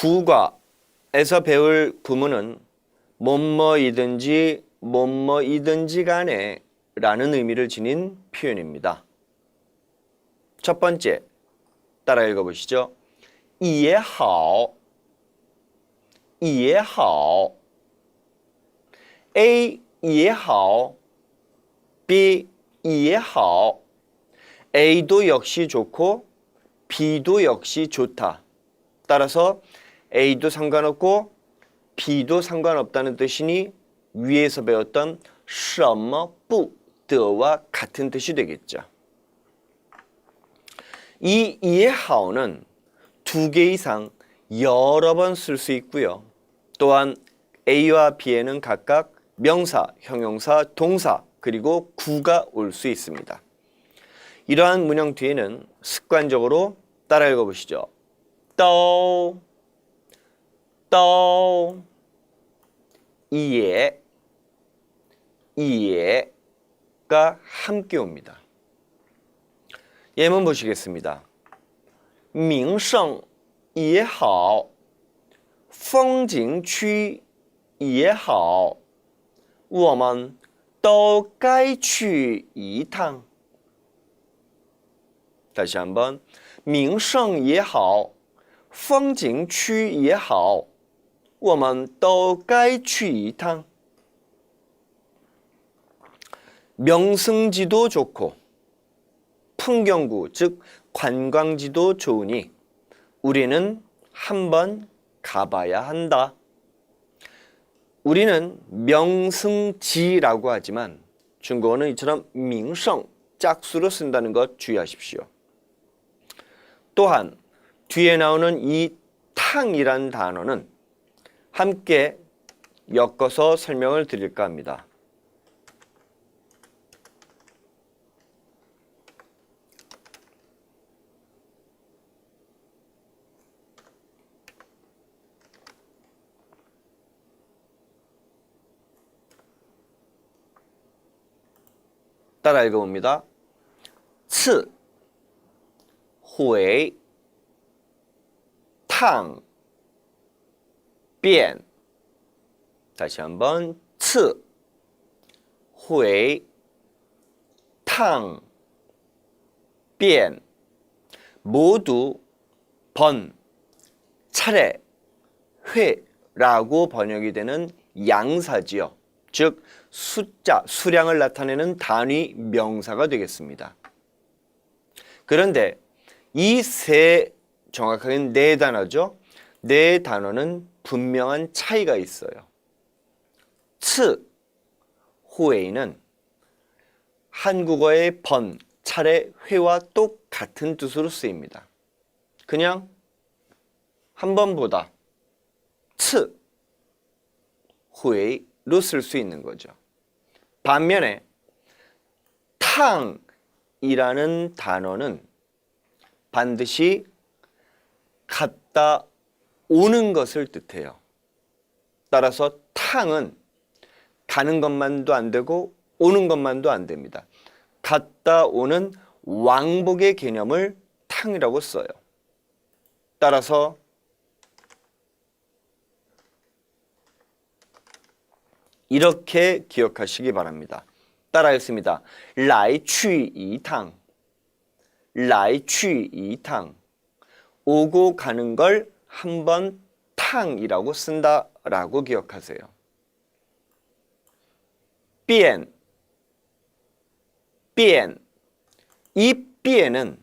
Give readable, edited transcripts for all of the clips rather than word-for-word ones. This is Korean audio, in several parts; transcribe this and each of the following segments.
국어에서 배울 구문은 뭐뭐이든지 뭐뭐이든지 간에 라는 의미를 지닌 표현입니다. 첫 번째, 따라 읽어보시죠. 也好 也好 A 也好 B 也好 A도 역시 좋고 B도 역시 좋다. 따라서 A도 상관없고 B도 상관없다는 뜻이니 위에서 배웠던 什么不得와 같은 뜻이 되겠죠. 이 也好는 2개 이상 여러 번 쓸 수 있고요. 또한 A와 B에는 각각 명사, 형용사, 동사, 그리고 구가 올 수 있습니다. 이러한 문형 뒤에는 습관적으로 따라 읽어보시죠. 都 가 함께 옵니다. 예문 보시겠습니다. 名胜也好风景区也好我们都该去一趟 다시 한번 名胜也好风景区也好我们都该去一趟 명승지도 좋고 풍경구 즉 관광지도 좋으니 우리는 한번 가봐야 한다. 우리는 명승지라고 하지만 중국어는 이처럼 명성 짝수로 쓴다는 것 주의하십시오. 또한 뒤에 나오는 이 탕이란 단어는 함께 엮어서 설명을 드릴까 합니다. 따라 읽어봅니다. 次回탕 변 다시 한번 次回탕 변 모두 번, 차례, 회라고 번역이 되는 양사지요. 즉 숫자, 수량을 나타내는 단위 명사가 되겠습니다. 그런데 이 정확하게는 네 단어죠. 네 단어는 분명한 차이가 있어요. 次, 회는 한국어의 번, 차례, 회와 똑같은 뜻으로 쓰입니다. 그냥 한 번보다 次, 회로 쓸 수 있는 거죠. 반면에 탕이라는 단어는 반드시 갔다 오는 것을 뜻해요. 따라서 탕은 가는 것만도 안 되고 오는 것만도 안 됩니다. 갔다 오는 왕복의 개념을 탕이라고 써요. 따라서 이렇게 기억하시기 바랍니다. 따라 읽습니다. 来去一趟 来去一趟 오고 가는 걸 한번 탕이라고 쓴다라고 기억하세요. 变 이变은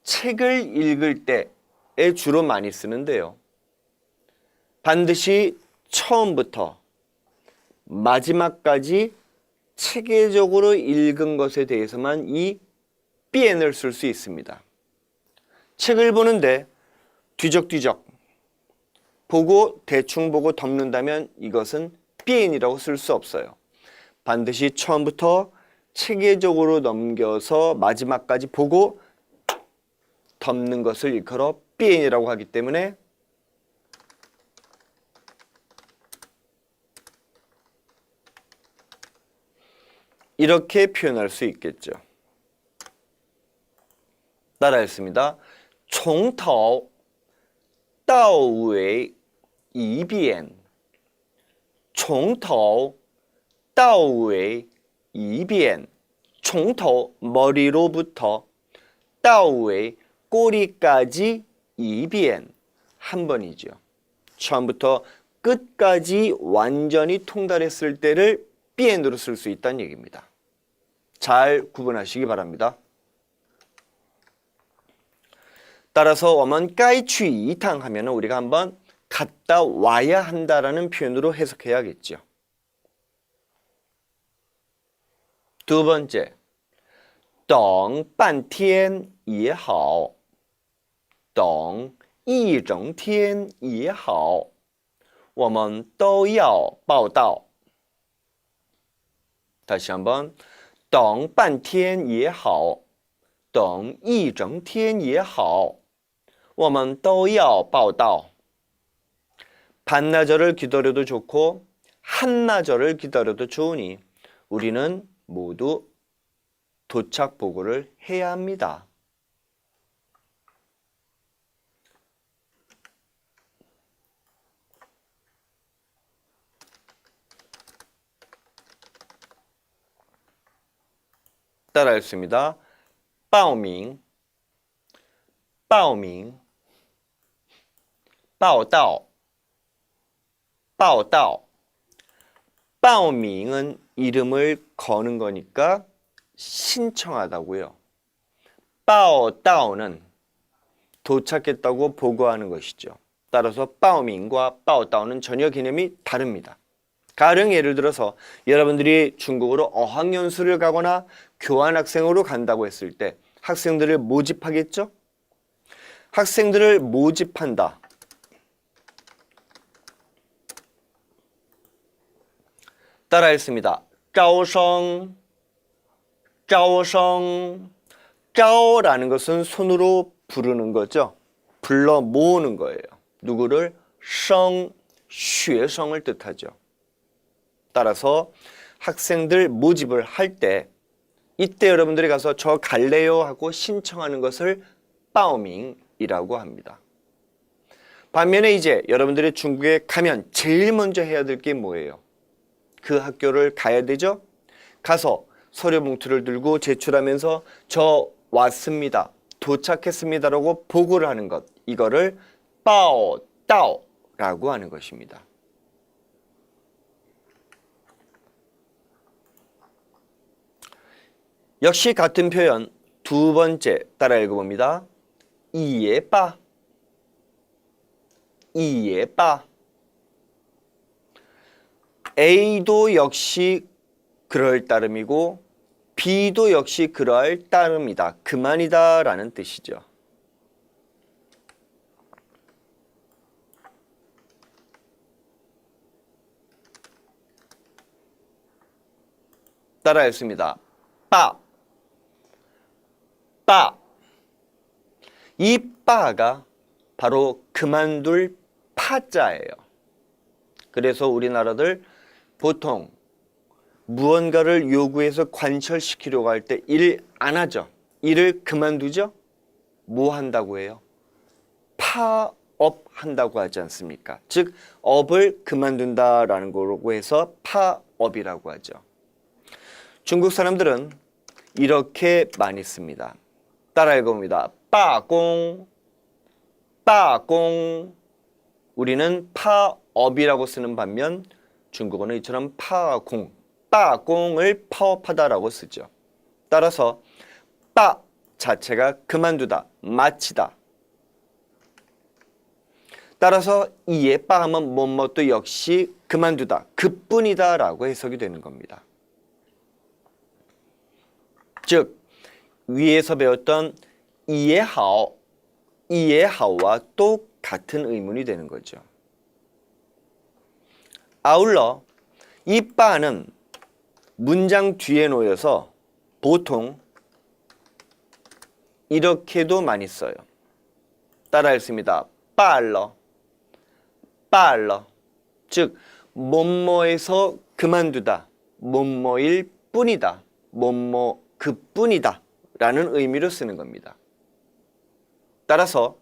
책을 읽을 때에 주로 많이 쓰는데요. 반드시 처음부터 마지막까지 체계적으로 읽은 것에 대해서만 이 변을 쓸 수 있습니다. 책을 보는데 뒤적뒤적 보고 대충 보고 덮는다면 이것은 변이라고 쓸 수 없어요. 반드시 처음부터 체계적으로 넘겨서 마지막까지 보고 덮는 것을 일컬어 변이라고 하기 때문에 이렇게 표현할 수 있겠죠. 따라 읽습니다. 从头到尾一遍从头到尾一遍从头머리로부터 到尾 꼬리까지 一遍 한 번이죠. 처음부터 끝까지 완전히 통달했을 때를 遍으로 쓸 수 있다는 얘기입니다. 잘 구분하시기 바랍니다. 따라서 我们该去一趟 하면 우리가 한번 갔다 와야 한다라는 표현으로 해석해야겠죠. 두 번째, 等半天也好等一整天也好我们都要报到 다시 한번 等半天也好等一整天也好我们都要报到 반나절을 기다려도 좋고 한나절을 기다려도 좋으니 우리는 모두 도착 보고를 해야 합니다. 따라했습니다. 报名报名报到报到 报名은 이름을 거는 거니까 신청하다고요. 报到는 도착했다고 보고하는 것이죠. 따라서 报名과 报到는 전혀 개념이 다릅니다. 가령 예를 들어서 여러분들이 중국으로 어학연수를 가거나 교환학생으로 간다고 했을 때 학생들을 모집하겠죠? 학생들을 모집한다. 따라했습니다. 招生 招生 招라는 것은 손으로 부르는 거죠. 불러 모으는 거예요. 누구를? 生, 学生을 뜻하죠. 따라서 학생들 모집을 할 때 이때 여러분들이 가서 저 갈래요 하고 신청하는 것을 报名이라고 합니다. 반면에 이제 여러분들이 중국에 가면 제일 먼저 해야 될 게 뭐예요? 그 학교를 가야 되죠? 가서 서류 봉투를 들고 제출하면서 저 왔습니다. 도착했습니다라고 보고를 하는 것. 이거를 报到라고 하는 것입니다. 역시 같은 표현 두 번째 따라 읽어봅니다. 也罢也罢 A도 역시 그럴 따름이고 B도 역시 그럴 따름이다. 그만이다 라는 뜻이죠. 따라했습니다. 빠, 빠. 이 빠가 바로 그만둘 파자예요. 그래서 우리나라들 보통 무언가를 요구해서 관철시키려고 할 때 일 안 하죠. 일을 그만두죠. 뭐 한다고 해요? 파업한다고 하지 않습니까? 즉 업을 그만둔다라는 거라고 해서 파업이라고 하죠. 중국 사람들은 이렇게 많이 씁니다. 따라 읽어봅니다. 빠공, 빠공. 우리는 파업이라고 쓰는 반면 중국어는 이처럼 파공, 빠공을 파업하다라고 쓰죠. 따라서 빠 자체가 그만두다, 마치다. 따라서 이에 빠 하면 뭐뭐도 역시 그만두다, 그뿐이다 라고 해석이 되는 겁니다. 즉 위에서 배웠던 이해하오, 이해하오와 똑같은 의문이 되는 거죠. 아울러 이 빠는 문장 뒤에 놓여서 보통 이렇게도 많이 써요. 따라 읽습니다. 빨러, 빨러. 즉 뭐뭐에서 그만두다, 뭐뭐일 뿐이다, 뭐뭐 그뿐이다 라는 의미로 쓰는 겁니다. 따라서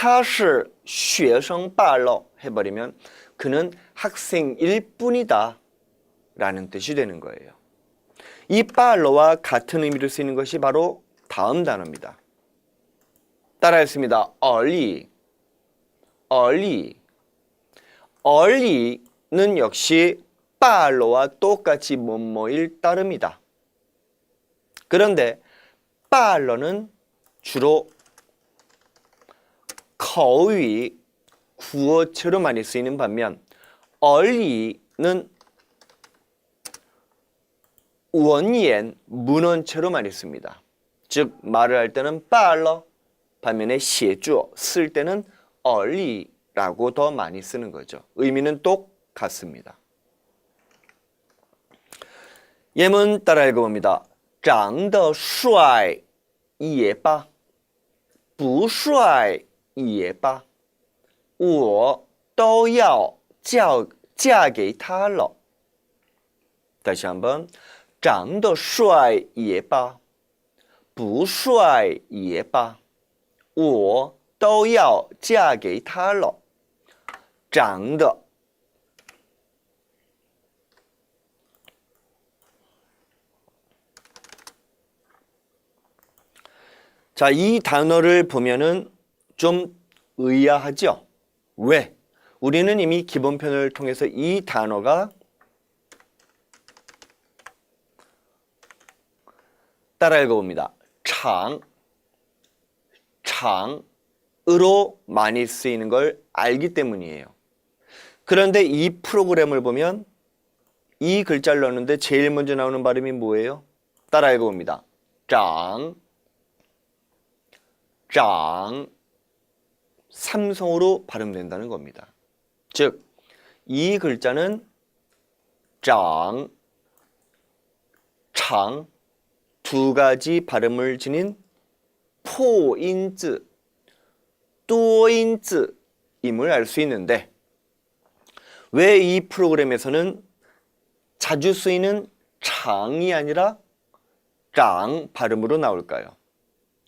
他是学生罢了 해버리면 그는 학생일 뿐이다 라는 뜻이 되는 거예요. 이 빨러와 같은 의미로 쓰이는 것이 바로 다음 단어입니다. 따라했습니다. 얼리, 얼리. 얼리는 역시 빨러와 똑같이 뭐뭐일 따름이다. 그런데 빨러는 주로 거의 구어체로 많이 쓰이는 반면 얼리는 원言, 문원체로 많이 씁니다. 즉 말을 할 때는 빨러, 반면에 写作, 쓸 때는 얼리라고 더 많이 쓰는 거죠. 의미는 똑같습니다. 예문 따라 읽어봅니다. 长得帅也罢不帅也罢我都要嫁给他了 다시 한번 长得帅也罢不帅也罢我都要嫁给他了长得 자, 이 단어를 보면은 좀 의아하죠? 왜? 우리는 이미 기본편을 통해서 이 단어가 따라 읽어봅니다. 장으로 많이 쓰이는 걸 알기 때문이에요. 그런데 이 프로그램을 보면 이 글자를 넣는데 제일 먼저 나오는 발음이 뭐예요? 따라 읽어봅니다. 장, 삼성으로 발음된다는 겁니다. 즉, 이 글자는 장, 두 가지 발음을 지닌 포인즈, 또인즈임을 알 수 있는데 왜 이 프로그램에서는 자주 쓰이는 장이 아니라 장 발음으로 나올까요?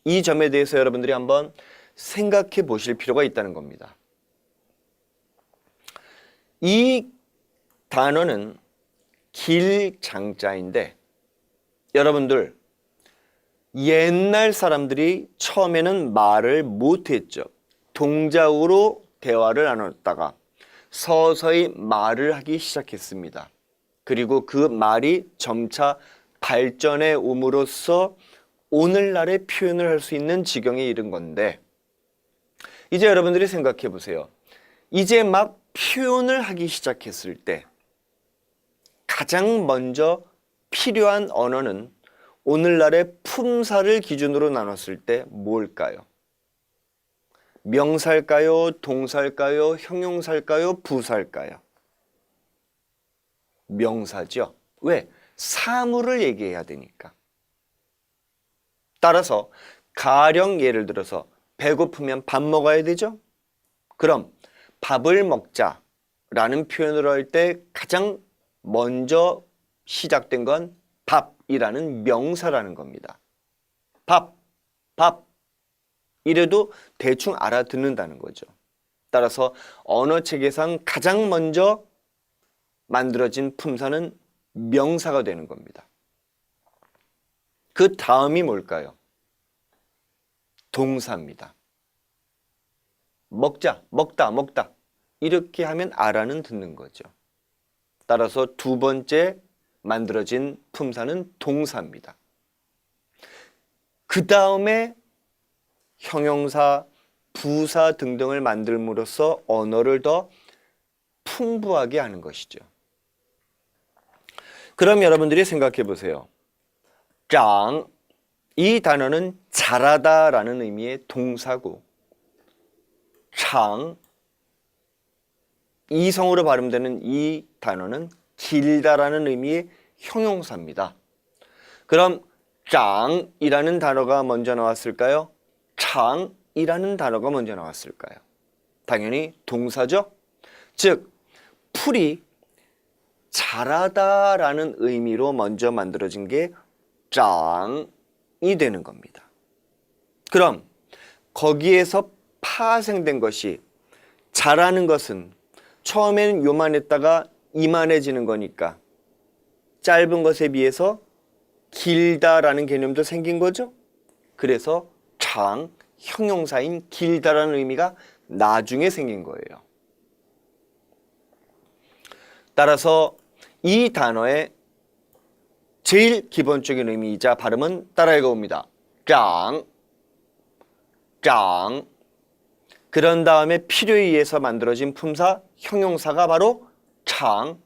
이 점에 대해서 여러분들이 한번 생각해 보실 필요가 있다는 겁니다. 이 단어는 길장자인데 여러분들 옛날 사람들이 처음에는 말을 못했죠. 동작으로 대화를 나눴다가 서서히 말을 하기 시작했습니다. 그리고 그 말이 점차 발전해 옴으로써 오늘날의 표현을 할 수 있는 지경에 이른 건데 이제 여러분들이 생각해 보세요. 이제 막 표현을 하기 시작했을 때 가장 먼저 필요한 언어는 오늘날의 품사를 기준으로 나눴을 때 뭘까요? 명사일까요? 동사일까요? 형용사일까요? 부사일까요? 명사죠. 왜? 사물을 얘기해야 되니까. 따라서 가령 예를 들어서 배고프면 밥 먹어야 되죠? 그럼 밥을 먹자라는 표현을 할 때 가장 먼저 시작된 건 밥이라는 명사라는 겁니다. 밥. 이래도 대충 알아듣는다는 거죠. 따라서 언어체계상 가장 먼저 만들어진 품사는 명사가 되는 겁니다. 그 다음이 뭘까요? 동사입니다. 먹자, 먹다 이렇게 하면 알아는 듣는 거죠. 따라서 두 번째 만들어진 품사는 동사입니다. 그 다음에 형용사, 부사 등등을 만들므로써 언어를 더 풍부하게 하는 것이죠. 그럼 여러분들이 생각해 보세요. 장, 이 단어는 잘하다라는 의미의 동사고 장, 이성으로 발음되는 이 단어는 길다라는 의미의 형용사입니다. 그럼 장이라는 단어가 먼저 나왔을까요? 장이라는 단어가 먼저 나왔을까요? 당연히 동사죠. 즉, 풀이 잘하다라는 의미로 먼저 만들어진 게 장이 되는 겁니다. 그럼 거기에서 파생된 것이 자라는 것은 처음에는 요만했다가 이만해지는 거니까 짧은 것에 비해서 길다라는 개념도 생긴 거죠. 그래서 장, 형용사인 길다라는 의미가 나중에 생긴 거예요. 따라서 이 단어의 제일 기본적인 의미이자 발음은 따라 읽어봅니다. 장, 장. 그런 다음에 필요에 의해서 만들어진 품사, 형용사가 바로 장,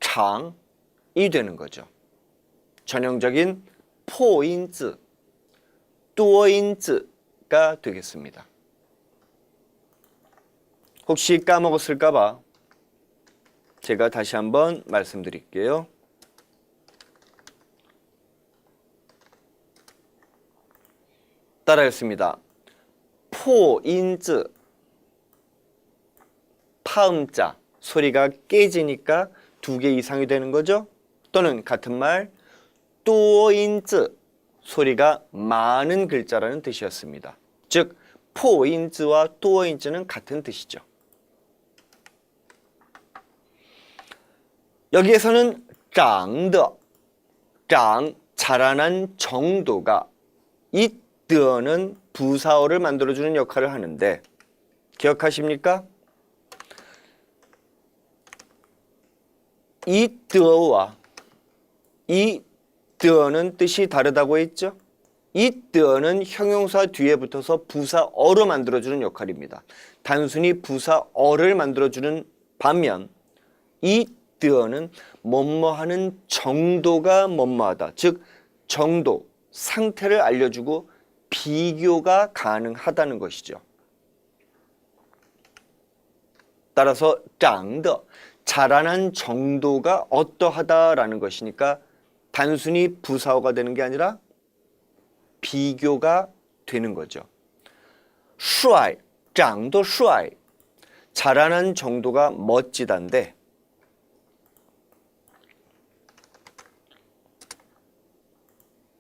장이 되는 거죠. 전형적인 포인즈, 뚜어인즈가 되겠습니다. 혹시 까먹었을까 봐 제가 다시 한번 말씀드릴게요. 따라했습니다. 포인즈, 파음자, 소리가 깨지니까 2개 이상이 되는 거죠. 또는 같은 말 뚜어인즈, 소리가 많은 글자라는 뜻이었습니다. 즉 포인즈와 뚜어인즈는 같은 뜻이죠. 여기에서는 장더, 장, 자라난 정도가 이 드어는 부사어를 만들어주는 역할을 하는데 기억하십니까? 이 드어와 이 드어는 뜻이 다르다고 했죠? 이 드어는 형용사 뒤에 붙어서 부사어로 만들어주는 역할입니다. 단순히 부사어를 만들어주는 반면 이 드어는 뭐뭐하는 정도가 뭐뭐하다. 즉 정도, 상태를 알려주고 비교가 가능하다는 것이죠. 따라서 장더, 자라난 정도가 어떠하다라는 것이니까 단순히 부사어가 되는 게 아니라 비교가 되는 거죠. 帅, 长得帅, 자라난 정도가 멋지다인데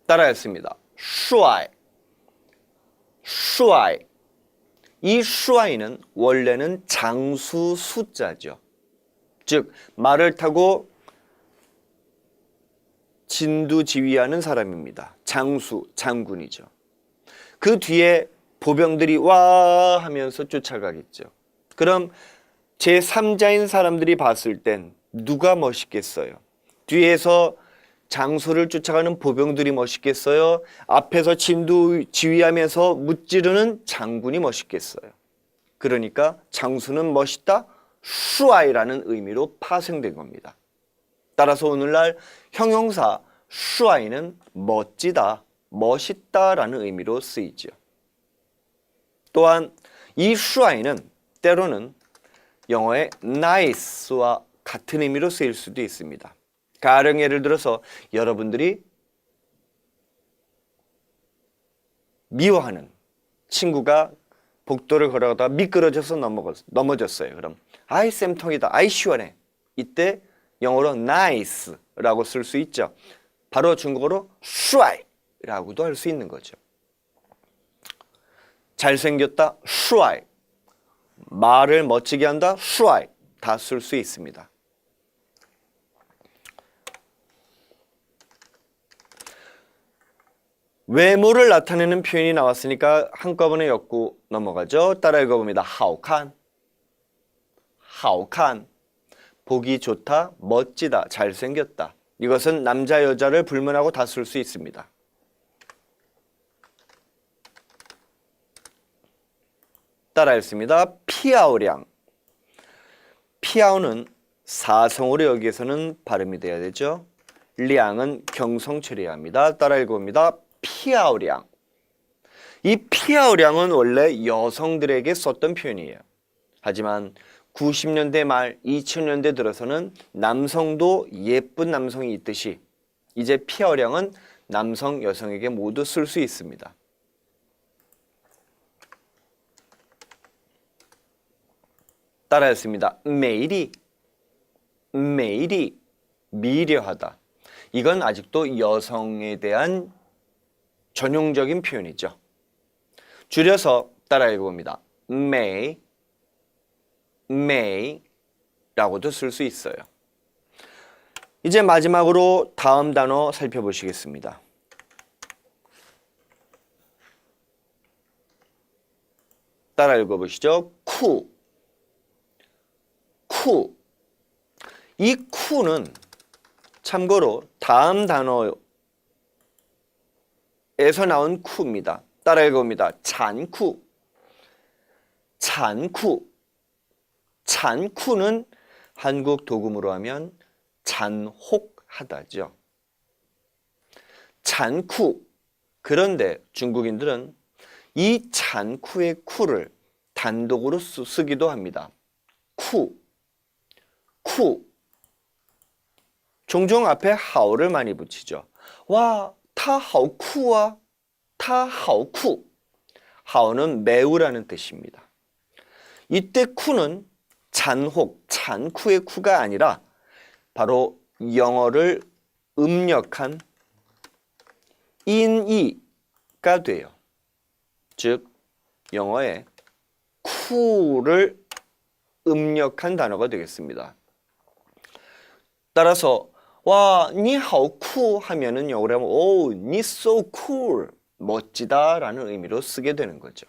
따라했습니다. 帅, 帅. 이 帅는 원래는 장수 숫자죠. 즉 말을 타고 진두지휘하는 사람입니다. 장수, 장군이죠. 그 뒤에 보병들이 와 하면서 쫓아가겠죠. 그럼 제3자인 사람들이 봤을 땐 누가 멋있겠어요? 뒤에서 장수를 쫓아가는 보병들이 멋있겠어요? 앞에서 진두지휘하면서 무찌르는 장군이 멋있겠어요? 그러니까 장수는 멋있다, 帅라는 의미로 파생된 겁니다. 따라서 오늘날 형용사 帅는 멋지다, 멋있다라는 의미로 쓰이죠. 또한 이 帅는 때로는 영어의 nice와 같은 의미로 쓰일 수도 있습니다. 가령 예를 들어서 여러분들이 미워하는 친구가 복도를 걸어가다가 미끄러져서 넘어졌어요. 그럼 아이 쌤통이다, 아이 시원해. 이때 영어로 nice라고 쓸 수 있죠. 바로 중국어로 帅라고도 할 수 있는 거죠. 잘생겼다, 帅. 말을 멋지게 한다, 帅. 다 쓸 수 있습니다. 외모를 나타내는 표현이 나왔으니까 한꺼번에 엮고 넘어가죠. 따라 읽어봅니다. 好看, 好看. 보기 좋다, 멋지다, 잘생겼다. 이것은 남자, 여자를 불문하고 다 쓸 수 있습니다. 따라 읽습니다. 피아오량. 피아오는 사성으로 여기에서는 발음이 돼야 되죠. 량은 경성 처리해야 합니다. 따라 읽어봅니다. 피아오량. 이 피아오량은 원래 여성들에게 썼던 표현이에요. 하지만 90년대 말 2000년대 들어서는 남성도 예쁜 남성이 있듯이 이제 피아오량은 남성, 여성에게 모두 쓸 수 있습니다. 따라했습니다. 매일이, 매일이 미려하다. 이건 아직도 여성에 대한 전용적인 표현이죠. 줄여서 따라 읽어봅니다. may, may라고도 쓸 수 있어요. 이제 마지막으로 다음 단어 살펴보시겠습니다. 따라 읽어보시죠. 쿠. 이 쿠는 참고로 다음 단어에서 나온 쿠입니다. 따라 읽어봅니다. 잔쿠. 잔쿠는 한국 도금으로 하면 잔혹하다죠. 잔쿠. 그런데 중국인들은 이 잔쿠의 쿠를 단독으로 쓰기도 합니다. 쿠. 종종 앞에 하오를 많이 붙이죠. 와, 타 하오 쿠아. 타 하오 쿠. 하오는 매우라는 뜻입니다. 이때 쿠는 잔혹, 잔쿠의 쿠가 아니라 바로 영어를 음력한 인이가 돼요. 즉 영어에 쿠를 음력한 단어가 되겠습니다. 따라서 와, 니 하오 쿠 하면은 영어로 하면 오, 니 so cool, 멋지다라는 의미로 쓰게 되는 거죠.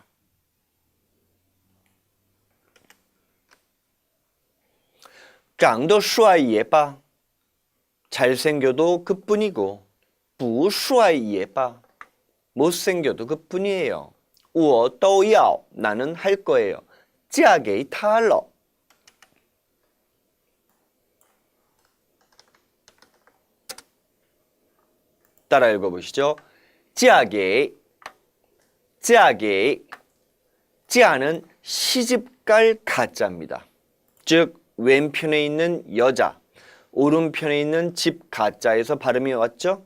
장得帅也罢, 잘생겨도 그뿐이고 不帅也罢, 못생겨도 그뿐이에요. 我都要, 나는 할 거예요. 嫁给他了. 따라 읽어보시죠. 嫁给, 嫁는 시집갈 가짜입니다. 즉 왼편에 있는 여자, 오른편에 있는 집 가짜에서 발음이 왔죠?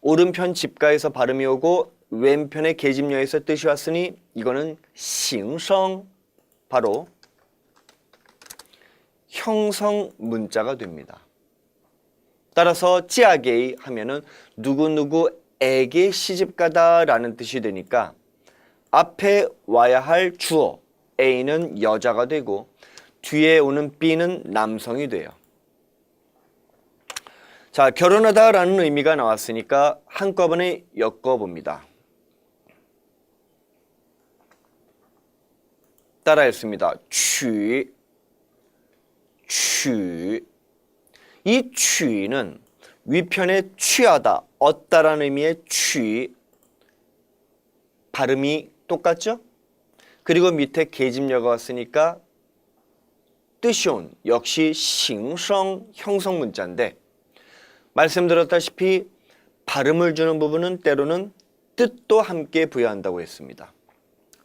오른편 집가에서 발음이 오고 왼편의 계집녀에서 뜻이 왔으니 이거는 싱성, 바로 형성 문자가 됩니다. 따라서 찌아게이 하면은 누구누구에게 시집가다 라는 뜻이 되니까 앞에 와야 할 주어 A는 여자가 되고 뒤에 오는 B는 남성이 돼요. 자, 결혼하다 라는 의미가 나왔으니까 한꺼번에 엮어봅니다. 따라 읽습니다. 취. 이 취는 위편에 취하다, 얻다라는 의미의 취, 발음이 똑같죠? 그리고 밑에 계집녀가 왔으니까 뜻이 온, 역시 싱성, 형성 문자인데 말씀드렸다시피 발음을 주는 부분은 때로는 뜻도 함께 부여한다고 했습니다.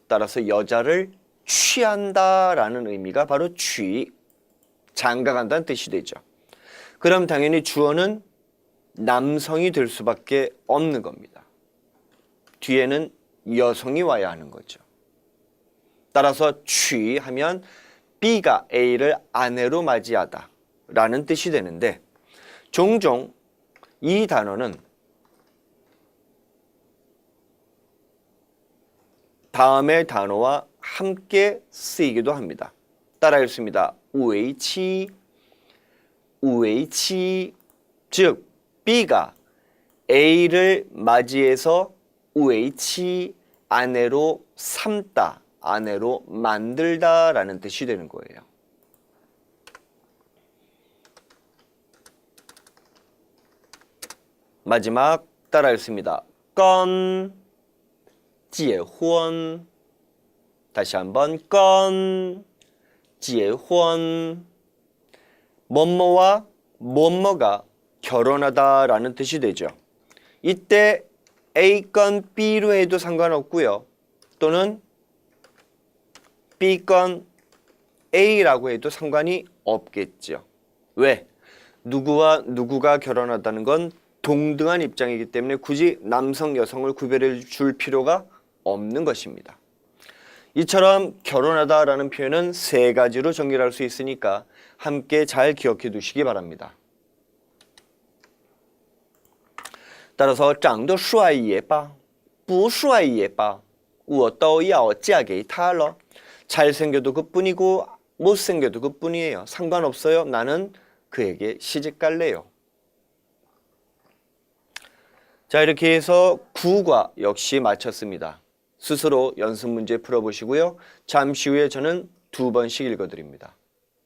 따라서 여자를 취한다라는 의미가 바로 취, 장가간다는 뜻이 되죠. 그럼 당연히 주어는 남성이 될 수밖에 없는 겁니다. 뒤에는 여성이 와야 하는 거죠. 따라서 취하면 B가 A를 아내로 맞이하다 라는 뜻이 되는데 종종 이 단어는 다음의 단어와 함께 쓰이기도 합니다. 따라 읽습니다. 우웨이치, 즉 B가 A를 맞이해서 우웨이치, 아내로 삼다, 아내로 만들다 라는 뜻이 되는 거예요. 마지막 따라 읽습니다. 건, 结婚. 다시 한번 건, 结婚. 뭐뭐와 뭐뭐가 결혼하다 라는 뜻이 되죠. 이때 A 건 B로 해도 상관없고요. 또는 B 건 A라고 해도 상관이 없겠죠. 왜? 누구와 누구가 결혼하다는 건 동등한 입장이기 때문에 굳이 남성, 여성을 구별해 줄 필요가 없는 것입니다. 이처럼 결혼하다라는 표현은 세 가지로 정리할 수 있으니까 함께 잘 기억해 두시기 바랍니다. 따라서 长得帅也罢,不帅也罢,我都要嫁给他了. 잘생겨도 그뿐이고 못생겨도 그뿐이에요. 상관없어요. 나는 그에게 시집 갈래요. 자, 이렇게 해서 9과 역시 마쳤습니다. 스스로 연습 문제 풀어보시고요. 잠시 후에 저는 2번씩 읽어드립니다.